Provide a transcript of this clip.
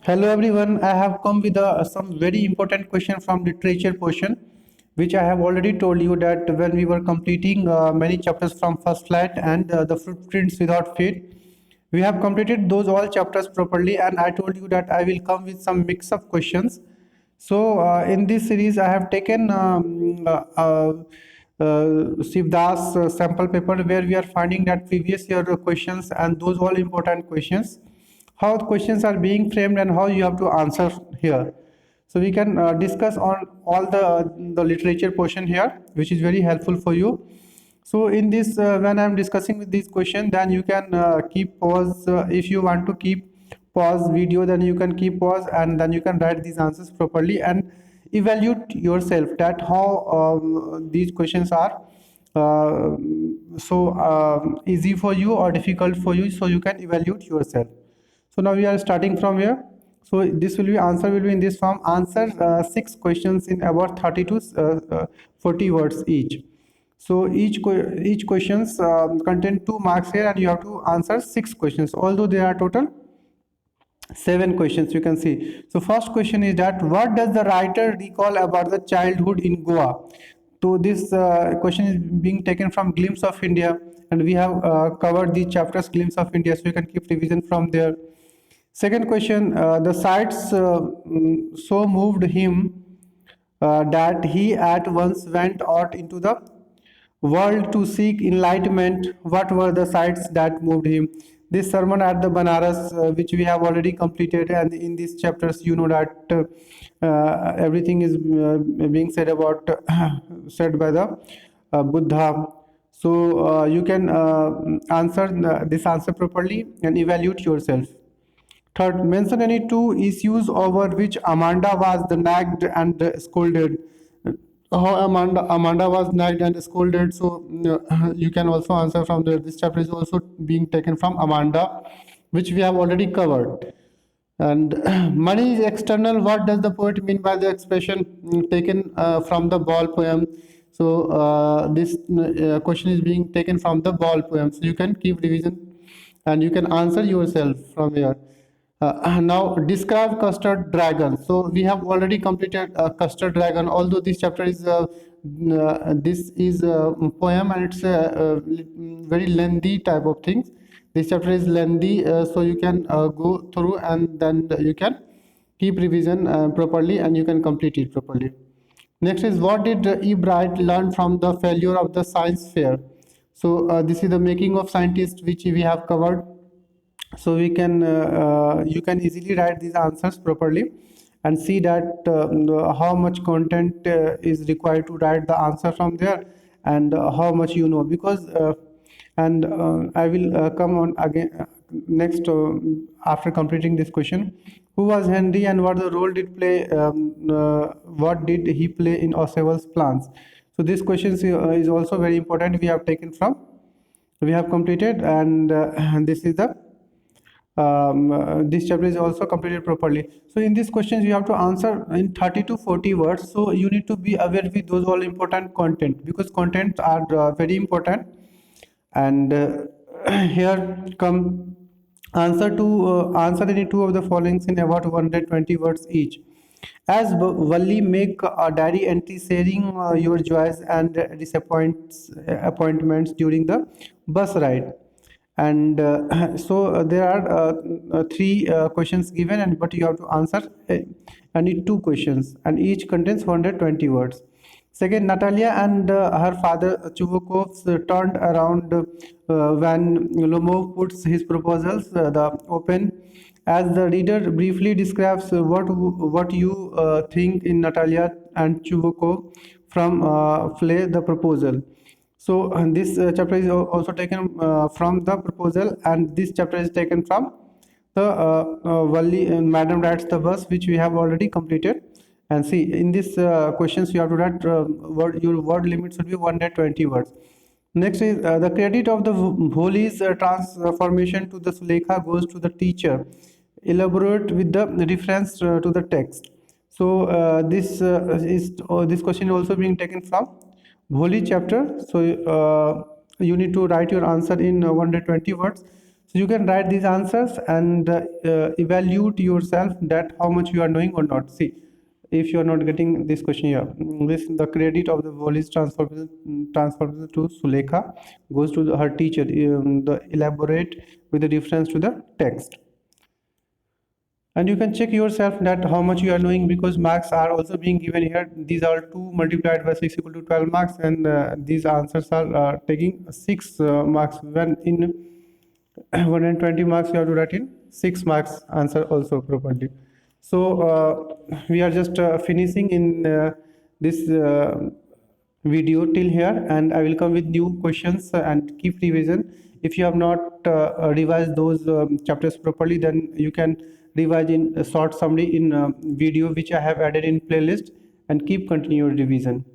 Hello everyone, I have come with some very important question from literature portion, which I have already told you that when we were completing many chapters from first flight and the footprints without feet, we have completed those all chapters properly, and I told you that I will come with some mix of questions. So in this series, I have taken Sivdas sample paper where we are finding that previous year questions and those all important questions, how the questions are being framed and how you have to answer here. So we can discuss on all the literature portion here, which is very helpful for you. So in this, when I'm discussing with this question, then you can keep pause. If you want to keep pause video, then you can keep pause and then you can write these answers properly and evaluate yourself that how these questions are easy for you or difficult for you, so you can evaluate yourself. So now we are starting from here. So this will be answer will be in this form. Answer 6 questions in about 30 to 40 words each. So each questions contain 2 marks here, and you have to answer 6 questions. Although there are total 7 questions, you can see. So first question is that what does the writer recall about the childhood in Goa? So this question is being taken from Glimpse of India, and we have covered the chapters Glimpse of India, so you can keep revision from there. Second question, the sights so moved him that he at once went out into the world to seek enlightenment. What were the sights that moved him? This sermon at the Banaras, which we have already completed, and in these chapters, you know that everything is being said about said by the Buddha. So you can answer this answer properly and evaluate yourself. Third, mention any two issues over which Amanda was nagged and scolded. How Amanda was nagged and scolded. So you can also answer from there. This chapter is also being taken from Amanda, which we have already covered. And money is external. What does the poet mean by the expression taken from the ball poem? So this question is being taken from the ball poem. So you can keep revision and you can answer yourself from here. Now describe custard dragon. So we have already completed custard dragon. Although this chapter is this is a poem and it's a very lengthy type of things. This chapter is lengthy, so you can go through and then you can keep revision properly and you can complete it properly. Next is what did E. Bright learn from the failure of the science fair? So this is the making of scientists, which we have covered. So we can you can easily write these answers properly and see that how much content is required to write the answer from there, and how much you know, because and I will come on again next after completing this question. Who was Henry and what the role did play what did he play in Oswald's plans? So this question is also very important. We have completed, and this is the this chapter is also completed properly. So in these questions you have to answer in 30 to 40 words, so you need to be aware with those all important content, because contents are very important. And here come answer any two of the followings in about 120 words each. As Valli, make a diary entry sharing your joys and appointments during the bus ride. And so there are three questions given, and but you have to answer only two questions, and each contains 120 words. Second, Natalia and her father Chuvakov turned around when Lomov puts his proposals the open. As the reader briefly describes what you think in Natalia and Chuvakov from Flay the proposal. So this chapter is also taken from the proposal, and this chapter is taken from the Valli Madam Rides the Bus, which we have already completed. And see, in this questions you have to write your word limit should be 120 words. Next is the credit of the Bholi's transformation to the Sulekha goes to the teacher. Elaborate with the reference to the text. So this question is also being taken from Bholi chapter. So you need to write your answer in 120 words. So you can write these answers and evaluate yourself that how much you are knowing or not. See, if you are not getting this question here, this the credit of the volleys transferable to Sulekha goes to her teacher. The elaborate with the difference to the text. And you can check yourself that how much you are knowing, because marks are also being given here. These are 2 multiplied by 6 equal to 12 marks, and these answers are taking 6 marks, when in 120 marks you have to write in 6 marks answer also properly. So we are just finishing in this video till here, and I will come with new questions and keep revision. If you have not revised those chapters properly, then you can revise in a short summary in video which I have added in playlist, and keep continue your revision.